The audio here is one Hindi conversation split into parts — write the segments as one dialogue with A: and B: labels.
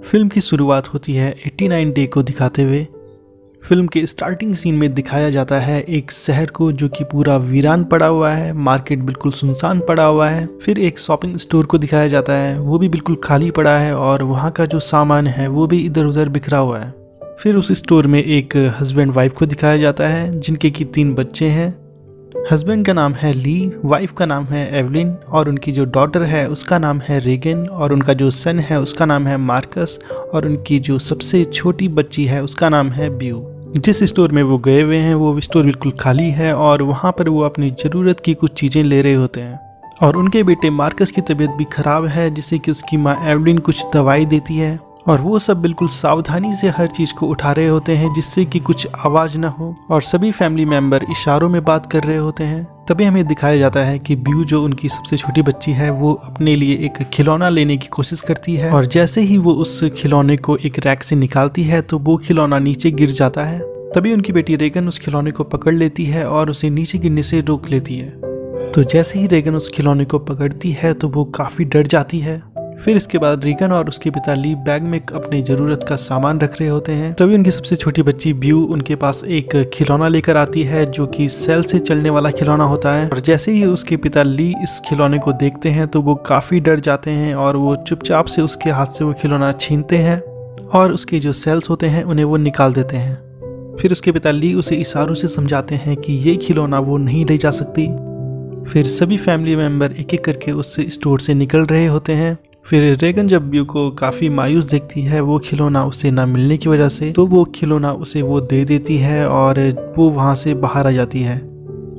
A: फिल्म की शुरुआत होती है 89 डे को दिखाते हुए। फिल्म के स्टार्टिंग सीन में दिखाया जाता है एक शहर को जो कि पूरा वीरान पड़ा हुआ है, मार्केट बिल्कुल सुनसान पड़ा हुआ है। फिर एक शॉपिंग स्टोर को दिखाया जाता है, वो भी बिल्कुल खाली पड़ा है और वहाँ का जो सामान है वो भी इधर उधर बिखरा हुआ है। फिर उस स्टोर में एक हस्बैंड वाइफ को दिखाया जाता है जिनके की 3 बच्चे हैं। हस्बैंड का नाम है ली, वाइफ का नाम है एवलिन और उनकी जो डॉटर है उसका नाम है रेगन और उनका जो सन है उसका नाम है मार्कस और उनकी जो सबसे छोटी बच्ची है उसका नाम है ब्यू। जिस स्टोर में वो गए हुए हैं वो स्टोर बिल्कुल खाली है और वहाँ पर वो अपनी ज़रूरत की कुछ चीज़ें ले रहे होते हैं और उनके बेटे मार्कस की तबीयत भी ख़राब है जिससे कि उसकी माँ एवलिन कुछ दवाई देती है और वो सब बिल्कुल सावधानी से हर चीज़ को उठा रहे होते हैं जिससे कि कुछ आवाज़ ना हो और सभी फैमिली मेंबर इशारों में बात कर रहे होते हैं। तभी हमें दिखाया जाता है कि ब्यू जो उनकी सबसे छोटी बच्ची है वो अपने लिए एक खिलौना लेने की कोशिश करती है और जैसे ही वो उस खिलौने को एक रैक से निकालती है तो वो खिलौना नीचे गिर जाता है। तभी उनकी बेटी रेगन उस खिलौने को पकड़ लेती है और उसे नीचे गिरने से रोक लेती है। तो जैसे ही रेगन उस खिलौने को पकड़ती है तो वो काफ़ी डर जाती है। फिर इसके बाद रेगन और उसके पिता ली बैग में अपनी ज़रूरत का सामान रख रहे होते हैं। तभी उनकी सबसे छोटी बच्ची ब्यू उनके पास एक खिलौना लेकर आती है जो कि सेल से चलने वाला खिलौना होता है और जैसे ही उसके पिता ली इस खिलौने को देखते हैं तो वो काफ़ी डर जाते हैं और वो चुपचाप से उसके हाथ से वो खिलौना छीनते हैं और उसके जो सेल्स होते हैं उन्हें वो निकाल देते हैं। फिर उसके पिता ली उसे इशारों से समझाते हैं कि ये खिलौना वो नहीं ले जा सकती। फिर सभी फैमिली मेम्बर एक एक करके उस स्टोर से निकल रहे होते हैं। फिर रेगन जब ब्यू को काफ़ी मायूस देखती है वो खिलौना उसे ना मिलने की वजह से, तो वो खिलौना उसे वो दे देती है और वो वहाँ से बाहर आ जाती है।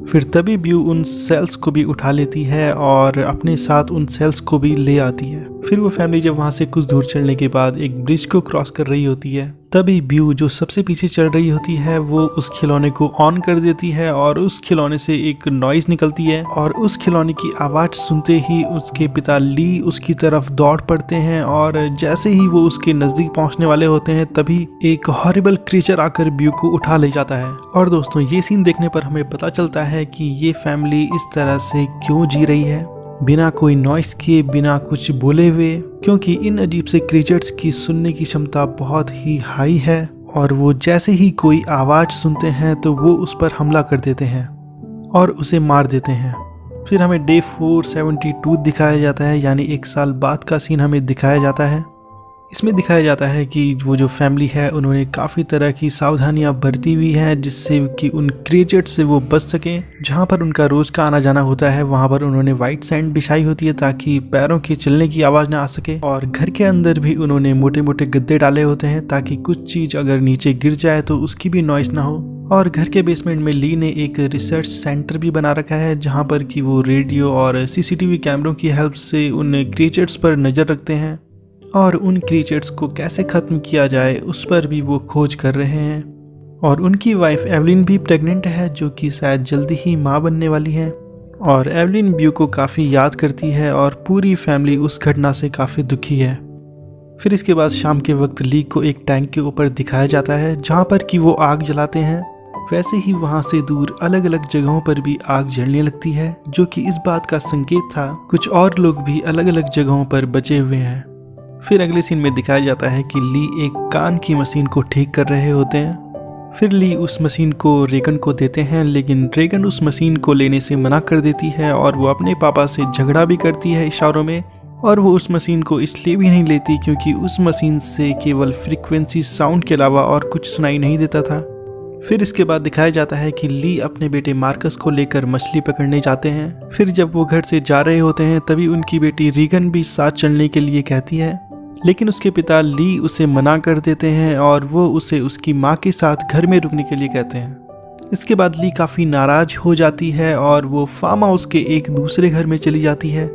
A: फिर तभी ब्यू उन सेल्स को भी उठा लेती है और अपने साथ उन सेल्स को भी ले आती है। फिर वो फैमिली जब वहाँ से कुछ दूर चलने के बाद एक ब्रिज को क्रॉस कर रही होती है तभी ब्यू जो सबसे पीछे चल रही होती है वो उस खिलौने को ऑन कर देती है और उस खिलौने से एक नॉइज निकलती है और उस खिलौने की आवाज़ सुनते ही उसके पिता ली उसकी तरफ दौड़ पड़ते हैं और जैसे ही वो उसके नज़दीक पहुंचने वाले होते हैं तभी एक हॉरिबल क्रीचर आकर ब्यू को उठा ले जाता है। और दोस्तों ये सीन देखने पर हमें पता चलता है कि ये फैमिली इस तरह से क्यों जी रही है, बिना कोई नॉइस किए, बिना कुछ बोले हुए, क्योंकि इन अजीब से क्रीचर्स की सुनने की क्षमता बहुत ही हाई है और वो जैसे ही कोई आवाज़ सुनते हैं तो वो उस पर हमला कर देते हैं और उसे मार देते हैं। फिर हमें डे 472 दिखाया जाता है, यानी 1 साल बाद का सीन हमें दिखाया जाता है। इसमें दिखाया जाता है कि वो जो फैमिली है उन्होंने काफ़ी तरह की सावधानियां बरती हुई हैं जिससे कि उन क्रिएचर्स से वो बच सकें। जहां पर उनका रोज़ का आना जाना होता है वहां पर उन्होंने वाइट सैंड बिछाई होती है ताकि पैरों के चलने की आवाज़ ना आ सके और घर के अंदर भी उन्होंने मोटे मोटे गद्दे डाले होते हैं ताकि कुछ चीज़ अगर नीचे गिर जाए तो उसकी भी नॉइस ना हो। और घर के बेसमेंट में ली ने एक रिसर्च सेंटर भी बना रखा है जहाँ पर कि वो रेडियो और CCTV कैमरों की हेल्प से उन क्रिएचर्स पर नज़र रखते हैं और उन क्रीचर्स को कैसे ख़त्म किया जाए उस पर भी वो खोज कर रहे हैं। और उनकी वाइफ एवलिन भी प्रेग्नेंट है जो कि शायद जल्दी ही माँ बनने वाली है और एवलिन ब्यू को काफ़ी याद करती है और पूरी फैमिली उस घटना से काफ़ी दुखी है। फिर इसके बाद शाम के वक्त ली को एक टैंक के ऊपर दिखाया जाता है जहाँ पर कि वो आग जलाते हैं। वैसे ही वहाँ से दूर अलग अलग जगहों पर भी आग जलने लगती है जो कि इस बात का संकेत था कुछ और लोग भी अलग अलग जगहों पर बचे हुए हैं। फिर अगले सीन में दिखाया जाता है कि ली एक कान की मशीन को ठीक कर रहे होते हैं। फिर ली उस मशीन को रेगन को देते हैं लेकिन रेगन उस मशीन को लेने से मना कर देती है और वो अपने पापा से झगड़ा भी करती है इशारों में। और वो उस मशीन को इसलिए भी नहीं लेती क्योंकि उस मशीन से केवल फ्रीक्वेंसी साउंड के अलावा और कुछ सुनाई नहीं देता था। फिर इसके बाद दिखाया जाता है कि ली अपने बेटे मार्कस को लेकर मछली पकड़ने जाते हैं। फिर जब वो घर से जा रहे होते हैं तभी उनकी बेटी रेगन भी साथ चलने के लिए कहती है लेकिन उसके पिता ली उसे मना कर देते हैं और वो उसे उसकी माँ के साथ घर में रुकने के लिए कहते हैं। इसके बाद ली काफ़ी नाराज़ हो जाती है और वो फार्म हाउस के एक दूसरे घर में चली जाती है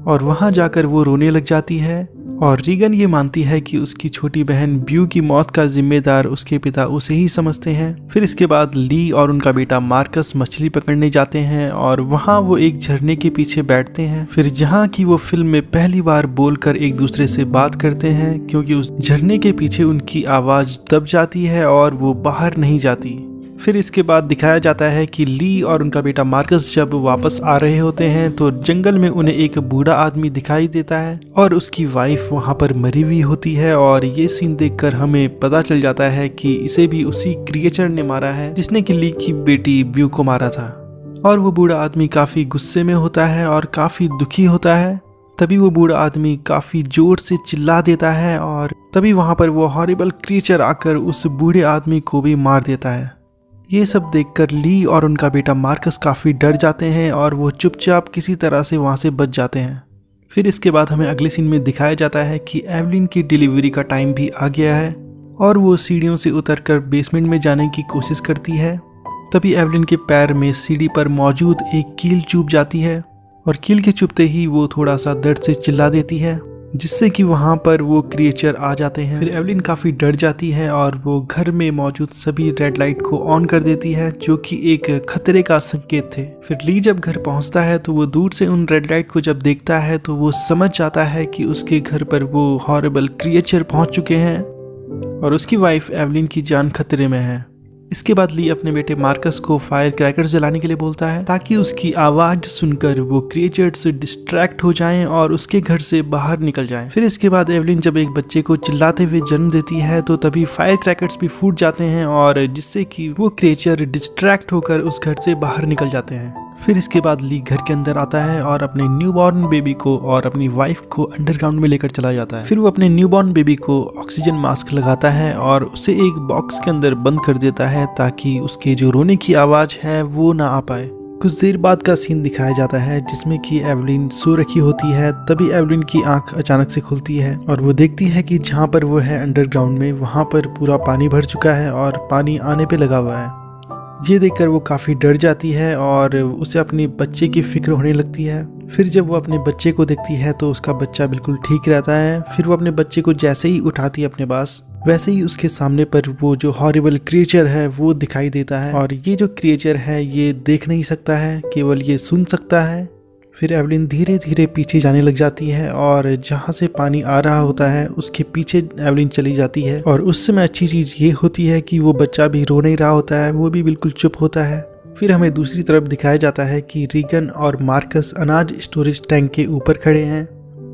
A: और वहाँ जाकर वो रोने लग जाती है और रेगन ये मानती है कि उसकी छोटी बहन ब्यू की मौत का जिम्मेदार उसके पिता उसे ही समझते हैं। फिर इसके बाद ली और उनका बेटा मार्कस मछली पकड़ने जाते हैं और वहाँ वो एक झरने के पीछे बैठते हैं। फिर जहाँ की वो फिल्म में पहली बार बोलकर एक दूसरे से बात करते हैं क्योंकि उस झरने के पीछे उनकी आवाज़ दब जाती है और वो बाहर नहीं जाती। फिर इसके बाद दिखाया जाता है कि ली और उनका बेटा मार्कस जब वापस आ रहे होते हैं तो जंगल में उन्हें एक बूढ़ा आदमी दिखाई देता है और उसकी वाइफ वहां पर मरी हुई होती है। और ये सीन देखकर हमें पता चल जाता है कि इसे भी उसी क्रिएचर ने मारा है जिसने कि ली की बेटी ब्यू को मारा था। और वो बूढ़ा आदमी काफी गुस्से में होता है और काफी दुखी होता है। तभी वो बूढ़ा आदमी काफी जोर से चिल्ला देता है और तभी वहां पर वो हॉरिबल क्रिएचर आकर उस बूढ़े आदमी को भी मार देता है। ये सब देखकर ली और उनका बेटा मार्कस काफ़ी डर जाते हैं और वो चुपचाप किसी तरह से वहाँ से बच जाते हैं। फिर इसके बाद हमें अगले सीन में दिखाया जाता है कि एवलिन की डिलीवरी का टाइम भी आ गया है और वो सीढ़ियों से उतरकर बेसमेंट में जाने की कोशिश करती है। तभी एवलिन के पैर में सीढ़ी पर मौजूद एक कील चुभ जाती है और कील के चुभते ही वो थोड़ा सा दर्द से चिल्ला देती है, जिससे कि वहाँ पर वो क्रिएचर आ जाते हैं। फिर एवलिन काफ़ी डर जाती है और वो घर में मौजूद सभी रेड लाइट को ऑन कर देती है, जो कि एक खतरे का संकेत थे। फिर ली जब घर पहुँचता है तो वो दूर से उन रेड लाइट को जब देखता है तो वो समझ जाता है कि उसके घर पर वो हॉरिबल क्रिएचर पहुँच चुके हैं और उसकी वाइफ एवलिन की जान खतरे में है। इसके बाद ली अपने बेटे मार्कस को फायर क्रैकर्स जलाने के लिए बोलता है ताकि उसकी आवाज सुनकर वो क्रिएचर से डिस्ट्रैक्ट हो जाएं और उसके घर से बाहर निकल जाएं। फिर इसके बाद एवलिन जब एक बच्चे को चिल्लाते हुए जन्म देती है तो तभी फायर क्रैकर्स भी फूट जाते हैं और जिससे कि वो क्रिएचर डिस्ट्रैक्ट होकर उस घर से बाहर निकल जाते हैं। फिर इसके बाद ली घर के अंदर आता है और अपने न्यूबॉर्न बेबी को और अपनी वाइफ को अंडरग्राउंड में लेकर चला जाता है। फिर वो अपने न्यूबॉर्न बेबी को ऑक्सीजन मास्क लगाता है और उसे एक बॉक्स के अंदर बंद कर देता है ताकि उसके जो रोने की आवाज है वो ना आ पाए। कुछ देर बाद का सीन दिखाया जाता है जिसमें कि एवलिन सो रखी होती है। तभी एवलिन की आंख अचानक से खुलती है और वो देखती है कि जहाँ पर वो है अंडरग्राउंड में, वहाँ पर पूरा पानी भर चुका है और पानी आने पे लगा हुआ है। ये देखकर वो काफ़ी डर जाती है और उसे अपने बच्चे की फिक्र होने लगती है। फिर जब वो अपने बच्चे को देखती है तो उसका बच्चा बिल्कुल ठीक रहता है। फिर वो अपने बच्चे को जैसे ही उठाती है अपने पास, वैसे ही उसके सामने पर वो जो हॉरिबल क्रिएचर है वो दिखाई देता है। और ये जो क्रिएचर है ये देख नहीं सकता है, केवल ये सुन सकता है। फिर एवलिन धीरे धीरे पीछे जाने लग जाती है और जहाँ से पानी आ रहा होता है उसके पीछे एवलिन चली जाती है। और उस समय अच्छी चीज़ ये होती है कि वो बच्चा भी रो नहीं रहा होता है, वो भी बिल्कुल चुप होता है। फिर हमें दूसरी तरफ दिखाया जाता है कि रीगन और मार्कस अनाज स्टोरेज टैंक के ऊपर खड़े हैं।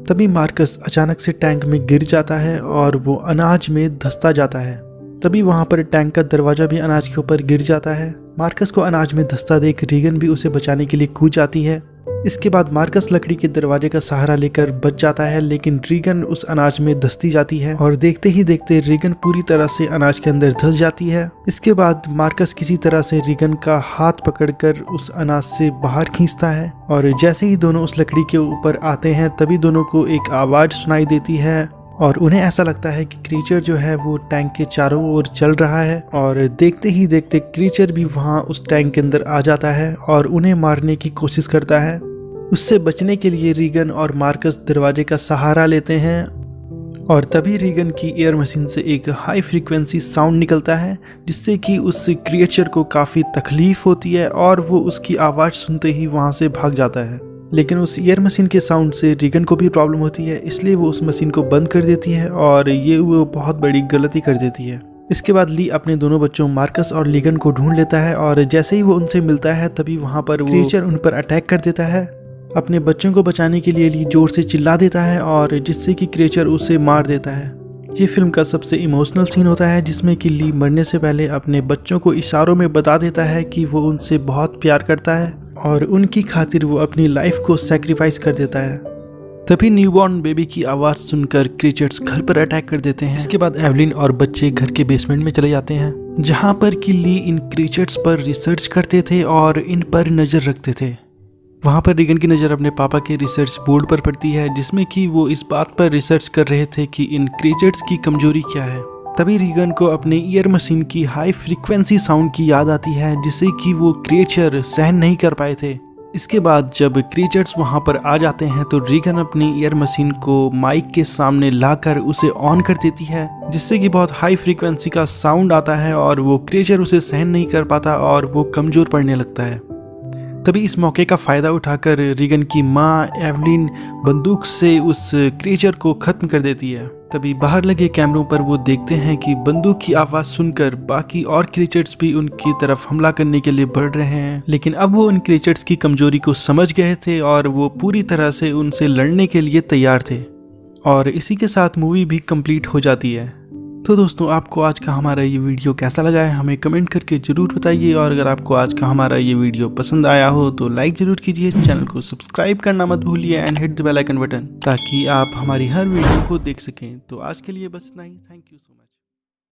A: तभी मार्कस अचानक से टैंक में गिर जाता है और वो अनाज में धंसता जाता है। तभी वहाँ पर टैंक का दरवाजा भी अनाज के ऊपर गिर जाता है। मार्कस को अनाज में धंसता देख रीगन भी उसे बचाने के लिए कूद जाती है। इसके बाद मार्कस लकड़ी के दरवाजे का सहारा लेकर बच जाता है, लेकिन रीगन उस अनाज में धंसती जाती है और देखते ही देखते रीगन पूरी तरह से अनाज के अंदर धंस जाती है। इसके बाद मार्कस किसी तरह से रीगन का हाथ पकड़कर उस अनाज से बाहर खींचता है और जैसे ही दोनों उस लकड़ी के ऊपर आते हैं तभी दोनों को एक आवाज सुनाई देती है और उन्हें ऐसा लगता है कि क्रीचर जो है वो टैंक के चारों ओर चल रहा है। और देखते ही देखते क्रीचर भी वहाँ उस टैंक के अंदर आ जाता है और उन्हें मारने की कोशिश करता है। उससे बचने के लिए रीगन और मार्कस दरवाजे का सहारा लेते हैं और तभी रीगन की एयर मशीन से एक हाई फ्रीक्वेंसी साउंड निकलता है, जिससे कि उस क्रिएचर को काफ़ी तकलीफ होती है और वो उसकी आवाज़ सुनते ही वहाँ से भाग जाता है। लेकिन उस एयर मशीन के साउंड से रीगन को भी प्रॉब्लम होती है, इसलिए वो उस मशीन को बंद कर देती है और ये वो बहुत बड़ी गलती कर देती है। इसके बाद ली अपने दोनों बच्चों मार्कस और लीगन को ढूंढ लेता है और जैसे ही वो उनसे मिलता है तभी वहाँ पर वो क्रिएचर उन पर अटैक कर देता है। अपने बच्चों को बचाने के लिए ली जोर से चिल्ला देता है और जिससे कि क्रिएचर उसे मार देता है। ये फिल्म का सबसे इमोशनल सीन होता है जिसमें कि ली मरने से पहले अपने बच्चों को इशारों में बता देता है कि वो उनसे बहुत प्यार करता है और उनकी खातिर वो अपनी लाइफ को सैक्रिफाइस कर देता है। तभी न्यूबॉर्न बेबी की आवाज़ सुनकर क्रिएचर्स घर पर अटैक कर देते हैं। इसके बाद एवलिन और बच्चे घर के बेसमेंट में चले जाते हैं, जहाँ पर कि ली इन क्रिएचर्स पर रिसर्च करते थे और इन पर नज़र रखते थे। वहाँ पर रीगन की नज़र अपने पापा के रिसर्च बोर्ड पर पड़ती है, जिसमें कि वो इस बात पर रिसर्च कर रहे थे कि इन क्रिएचर्स की कमजोरी क्या है। तभी रीगन को अपने ईयर मशीन की हाई फ्रीक्वेंसी साउंड की याद आती है, जिससे कि वो क्रिएचर सहन नहीं कर पाए थे। इसके बाद जब क्रिएचर्स वहाँ पर आ जाते हैं तो रीगन अपनी ईयर मशीन को माइक के सामने लाकर उसे ऑन कर देती है, जिससे कि बहुत हाई फ्रीक्वेंसी का साउंड आता है और वो क्रिएचर उसे सहन नहीं कर पाता और वो कमज़ोर पड़ने लगता है। तभी इस मौके का फ़ायदा उठाकर रीगन की माँ एवलिन बंदूक से उस क्रिएचर को ख़त्म कर देती है। तभी बाहर लगे कैमरों पर वो देखते हैं कि बंदूक की आवाज़ सुनकर बाकी और क्रीचर्स भी उनकी तरफ हमला करने के लिए बढ़ रहे हैं। लेकिन अब वो उन क्रीचर्स की कमजोरी को समझ गए थे और वो पूरी तरह से उनसे लड़ने के लिए तैयार थे। और इसी के साथ मूवी भी कंप्लीट हो जाती है। तो दोस्तों, आपको आज का हमारा ये वीडियो कैसा लगा है हमें कमेंट करके ज़रूर बताइए। और अगर आपको आज का हमारा ये वीडियो पसंद आया हो तो लाइक ज़रूर कीजिए, चैनल को सब्सक्राइब करना मत भूलिए and hit the bell icon button, ताकि आप हमारी हर वीडियो को देख सकें। तो आज के लिए बस इतना ही। Thank you so much.